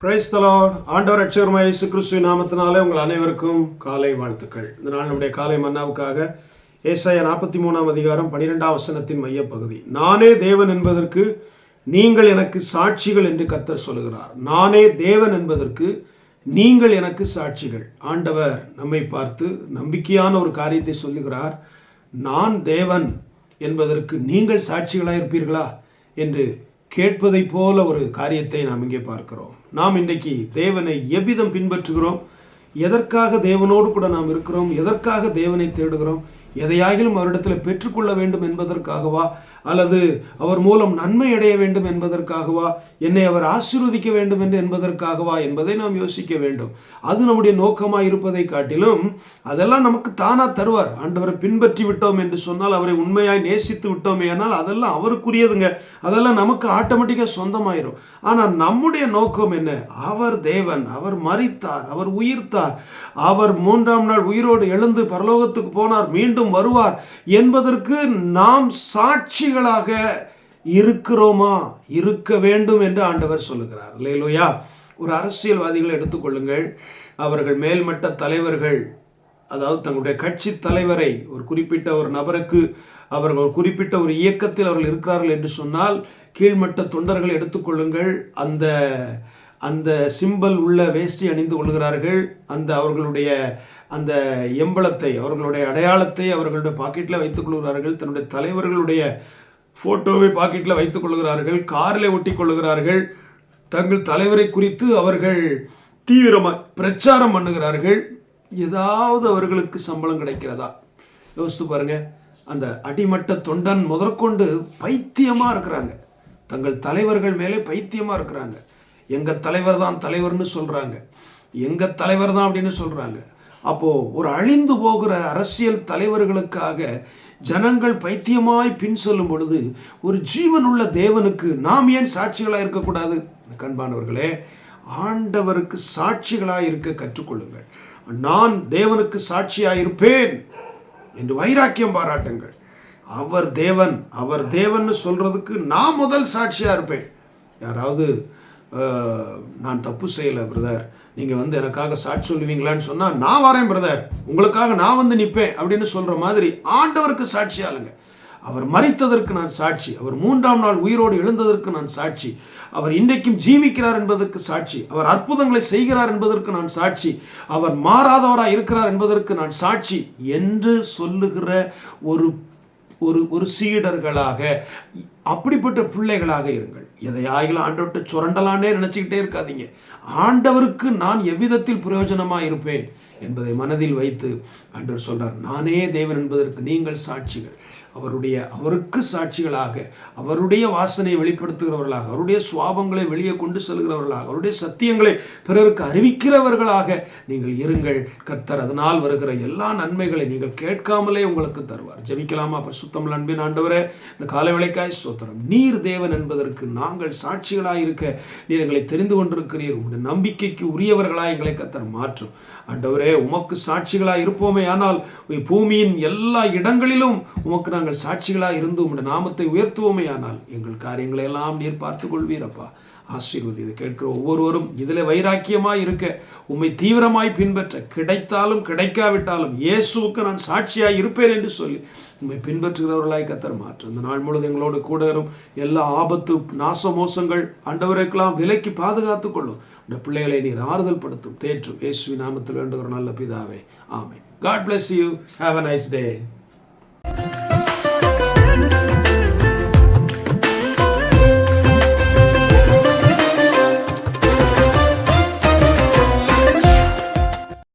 Praise the Lord. ஆண்டவர் ரட்சகருமாய் இயேசு கிறிஸ்துவின் நாமத்தினாலே உங்கள் அனைவருக்கும் காலை வாழ்த்துக்கள். இந்த நாள் நம்முடைய காலை மன்னாவுக்காக ஏசாயா 43 அதிகாரம் 12 வசனத்தின் மையப்பகுதி. நானே தேவன் என்பதற்கு நீங்கள் எனக்கு சாட்சிகள் என்று கர்த்தர் சொல்லுகிறார். நானே தேவன் என்பதற்கு நீங்கள் எனக்கு சாட்சிகள். ஆண்டவர் நம்மை பார்த்து நம்பிக்கையான ஒரு காரியத்தை சொல்லுகிறார். நான் தேவன் என்பதற்கு நீங்கள் சாட்சிகளாக இருப்பீர்களா என்று கேட்பதை போல ஒரு காரியத்தை நாம் இங்கே பார்க்கிறோம். நாம் இன்றைக்கு தேவனை எவ்விதம் பின்பற்றுகிறோம், எதற்காக தேவனோடு கூட நாம் இருக்கிறோம், எதற்காக தேவனை தேடுகிறோம், எதையாகிலும் அவரிடத்தில் பெற்றுக்கொள்ள வேண்டும் என்பதற்காகவா, அல்லது அவர் மூலம் நன்மை அடைய வேண்டும் என்பதற்காகவா, என்னை அவர் ஆசீர்வதிக்க வேண்டும் என்று என்பதற்காகவா என்பதை நாம் யோசிக்க வேண்டும். அது நம்முடைய நோக்கமாக இருப்பதை காட்டிலும் அதெல்லாம் நமக்கு தானா தருவார். ஆண்டவரை பின்பற்றி விட்டோம் என்று சொன்னால், அவரை உண்மையாய் நேசித்து விட்டோமே ஆனால் அதெல்லாம் அவருக்குரியதுங்க. அதெல்லாம் நமக்கு ஆட்டோமேட்டிக்காக சொந்தமாயிரும். ஆனால் நம்முடைய நோக்கம் என்ன? அவர் தேவன், அவர் மரித்தார், அவர் உயிர்த்தார், அவர் 3ஆம் நாள் உயிரோடு எழுந்து பரலோகத்துக்கு போனார், மீண்டும் வருவார் என்பதற்கு நாம் சாட்சிகளாக இருக்கிறோமா, இருக்க வேண்டும் என்று ஆண்டவர் சொல்லுகிறார். அல்லேலூயா. ஒரு அரசியல்வாதிகளை எடுத்துக்கொள்ளுங்கள். அவர்கள் மேல்மட்ட தலைவர்கள், அதாவது தங்களுடைய கட்சி தலைவரை, ஒரு குறிப்பிட்ட ஒரு நபருக்கு, அவர்கள் ஒரு குறிப்பிட்ட ஒரு இயக்கத்தில் அவர்கள் இருக்கிறார்கள் என்று சொன்னால், கீழ்மட்ட தொண்டர்களை எடுத்துக்கொள்ளுங்கள். அந்த அந்த சிம்பல் உள்ள வேஷ்டி அணிந்து கொள்கிறார்கள். அவர்களுடைய அந்த எம்பளத்தை, அவர்களுடைய அடையாளத்தை அவர்களுடைய பாக்கெட்டில் வைத்துக் கொள்கிறார்கள். தன்னுடைய தலைவர்களுடைய ஃபோட்டோவை பாக்கெட்டில் வைத்துக் கொள்கிறார்கள். காரில் ஒட்டி கொள்கிறார்கள். தங்கள் தலைவரை குறித்து அவர்கள் தீவிரமாக பிரச்சாரம் பண்ணுகிறார்கள். ஏதாவது அவர்களுக்கு சம்பளம் கிடைக்கிறதா? யோசித்து பாருங்க. அந்த அடிமட்ட தொண்டன் முதற்கொண்டு பைத்தியமாக இருக்கிறாங்க. தங்கள் தலைவர்கள் மேலே பைத்தியமாக இருக்கிறாங்க. எங்கள் தலைவர் தான் தலைவர்னு சொல்கிறாங்க, எங்கள் தலைவர் தான் அப்படின்னு சொல்கிறாங்க. அப்போது ஒரு அழிந்து போகிற அரசியல் தலைவர்களுக்காக ஜனங்கள் பைத்தியமாய் பின் சொல்லும் பொழுது, ஒரு ஜீவனுள்ள தேவனுக்கு நாம் ஏன் சாட்சிகளாக இருக்கக்கூடாது? கண்பானவர்களே, ஆண்டவருக்கு சாட்சிகளாக இருக்க கற்றுக்கொள்ளுங்கள். நான் தேவனுக்கு சாட்சியாக இருப்பேன் என்று வைராக்கியம் பாராட்டுங்கள். அவர் தேவன், அவர் தேவன் சொல்றதுக்கு நான் முதல் சாட்சியாக இருப்பேன். யாராவது நான் தப்பு செய்யலை பிரதர், நீங்கள் எனக்காக சாட்சி சொல்லுவீங்களான்னு சொன்னால், நான் வரேன் பிரதர், உங்களுக்காக நான் நிற்பேன் அப்படின்னு சொல்கிற மாதிரி ஆண்டவருக்கு சாட்சியாளுங்க. அவர் மரித்ததற்கு நான் சாட்சி, அவர் 3ஆம் நாள் உயிரோடு எழுந்ததற்கு நான் சாட்சி, அவர் இன்றைக்கும் ஜீவிக்கிறார் என்பதற்கு சாட்சி, அவர் அற்புதங்களை செய்கிறார் என்பதற்கு நான் சாட்சி, அவர் மாறாதவராக இருக்கிறார் என்பதற்கு நான் சாட்சி என்று சொல்லுகிற ஒரு சீடர்களாக, அப்படிப்பட்ட பிள்ளைகளாக இருங்கள். எதையாகிலும் ஆண்டவர்கிட்ட சுரண்டலானே நினச்சிக்கிட்டே இருக்காதீங்க. ஆண்டவருக்கு நான் எவ்விதத்தில் பிரயோஜனமாக இருப்பேன் என்பதை மனதில் வைத்து ஆண்டவர் சொல்றார், நானே தேவன் என்பதற்கு நீங்கள் சாட்சிகள். அவருக்கு சாட்சிகளாக, அவருடைய வாசனை வெளிப்படுத்துகிறவர்களாக, அவருடைய சுவாபங்களை வெளியே கொண்டு செல்கிறவர்களாக, அவருடைய சத்தியங்களை பிறருக்கு அறிவிக்கிறவர்களாக நீங்கள் இருங்கள். கர்த்தர் அதனால் வருகிற எல்லா நன்மைகளை நீங்கள் கேட்காமலே உங்களுக்கு தருவார். ஜெபிக்கலாமா? பரிசுத்தமுள்ள அன்பின் ஆண்டவரே, இந்த காலை வேளைக்காய் ஸ்தோத்திரம். நீர் தேவன் என்பதற்கு நாங்கள் சாட்சிகளாக இருக்க நீர் எங்களை தெரிந்து கொண்டிருக்கிறீர். உங்களுடைய நம்பிக்கைக்கு உரியவர்களாக எங்களை கர்த்தர் மாற்றும். ஆண்டவரே, உமக்கு சாட்சிகளாக இருப்போமே ஆனால் பூமியின் எல்லா இடங்களிலும் உமக்கு நாங்கள் சாட்சிகளாக இருந்து உம்முடைய நாமத்தை உயர்த்துவோமே ஆனால் எங்கள் காரியங்களை எல்லாம் நீர் பார்த்து கொள்வீரப்பா. ஆசீர்வதி. இதை கேட்கிற ஒவ்வொருவரும் இதில் வைராக்கியமாய் இருக்க, உம்மை தீவிரமாய் பின்பற்ற, கிடைத்தாலும் கிடைக்காவிட்டாலும் இயேசுவுக்கு நான் சாட்சியாய் இருப்பேன் என்று சொல்லி உம்மை பின்பற்றுகிறவர்களாய் கர்த்தர் மாற்றும். இந்த நாள் முழுவதும் எங்களோடு கூட வரும். எல்லா ஆபத்து, நாச மோசங்கள் ஆண்டவருக்கெல்லாம் விலைக்கு பாதுகாத்து கொள்ளும். இந்த பிள்ளைகளை நீர் ஆறுதல் படுத்தும், தேற்றும். இயேசுவின் நாமத்தில் வேண்டுகிற நல்ல பிதாவே, ஆமென். God bless you. Have a nice day.